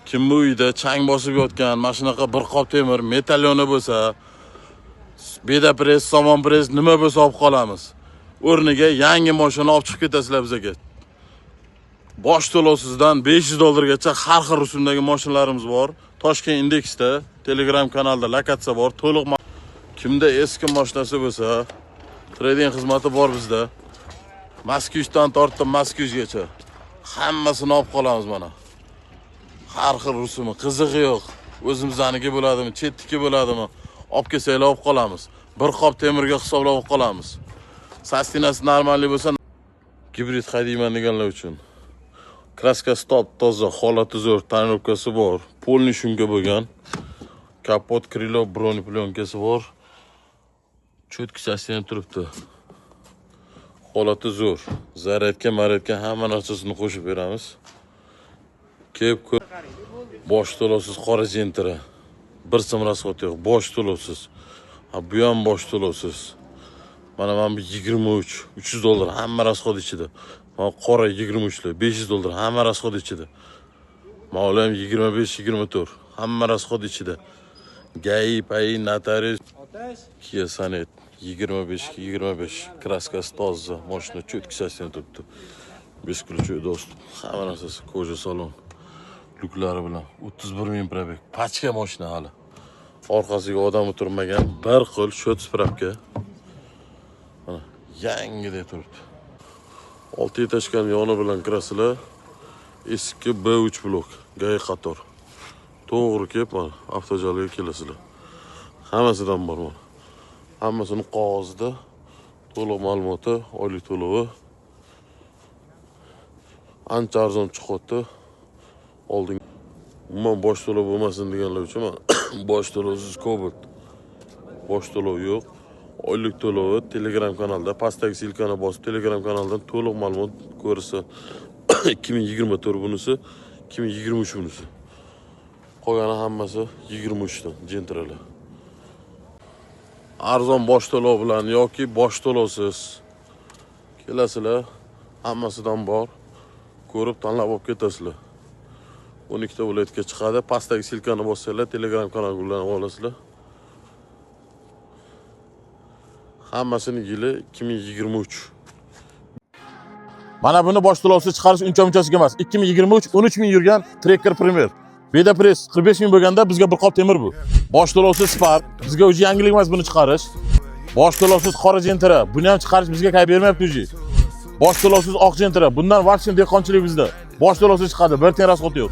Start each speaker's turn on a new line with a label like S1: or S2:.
S1: Kim bu uyda chang bosib yotgan, mana shunaqa bir qop temir, metalloni bo'lsa, beda press, somon press nima bo'lsa olib qolamiz. O'rniga yangi mashina olib chiqib ketasizlar bizga. Bosh to'lovsizdan $500 gacha har xil rusumdagi mashinalarimiz bor. Toshkent Indexda Telegram kanalda lokatsiya bor. To'liq kimda eski mashinasi bo'lsa, trading xizmati bor bizda. Moskvishdan tortib Moskvishgacha hammasini olib qolamiz mana. Har xil rusumi, qizig'i yo'q. O'zimizdaniki bo'ladimi, chetniki bo'ladimi? Olib kelsanglar olib qolamiz. Bir qop temirga hisoblab olib qolamiz. Sastinasi normallik bo'lsa, gibrid haydayman deganlar uchun. Kraskasi toza, holati zo'r, tonirovkasi bor, polni shumka bo'lgan. Kapot, krilo, broneplenkasi bor. Cho'tki sastinib turibdi. Holati zo'r. Zaryadga, maryadga hamma narsasini qo'shib beramiz. Kelib ko'p bosh to'lovsiz qora jentira. Bir so'm rasxod yo'q, bosh to'lovsiz. Ha, bu ham bosh to'lovsiz. Mana bu 23, $300 hamma rasxod ichida. Mana qora 23 lar, $500 hamma rasxod ichida. Mana ham 25, 24 hamma rasxod ichida. Gai, pay, notarius, Kia Sonet 25. Kraskasi toza, mashina cho'tki sasini turibdi. Beskuluchoy do'st. Hamma narsasi koja salon. Luklari bilan 31 000 probeg. Pachka mashina hali. Orqasiga odam o'tirmagan, bir xil shot spravka. Mana yangidek turibdi. 6 etashgan yoni bilan kirasizlar. Eski B3 blok, gay qator. To'g'ri kelib, mana avtojalga kelasizlar. Hammasidan bor mana. Hammasini qog'ozda, to'liq ma'lumoti, oylik to'lovi. Ancha arzon chiqdi. Oldin umuman bosh to'lov bo'lmasin deganlar uchun bosh to'lovsiz Cobalt. Bosh to'lov yo'q. Oylik to'lovi Telegram kanalda, pastdagi silkani bosib Telegram kanalidan to'liq ma'lumot ko'rsa 2024 bunisi, 2023 bunisi. Qolgani hammasi 23 dan jentralar. Arzon bosh to'lov bilan yoki bosh to'lovsiz kelasizlar, hammasidan bor. Ko'rib tanlab olib ketasizlar. 12 ta viloyatga chiqadi. Pastdagi silkani bossanglar Telegram kanaliga ulanib olasizlar. Hammasini yili 2023. Mana buni bosh to'lovsiz chiqarish uncha-munchasiga emas. 2023 13 000 yurgan Tracker Premier. Beda press 45 000 bo'lganda bizga bir qop temir bu. Bosh to'lovsiz Spark. Bizga o'zi yangilik emas buni chiqarish. Bosh to'lovsiz qora jentira. Buni ham chiqarish bizga kay bermayapti o'zi. Bosh to'lovsiz oq jentira. Bundan vakshin dehqonchilik bizda. Bosh to'lovsiz chiqadi, bir teng rasxod yo'q.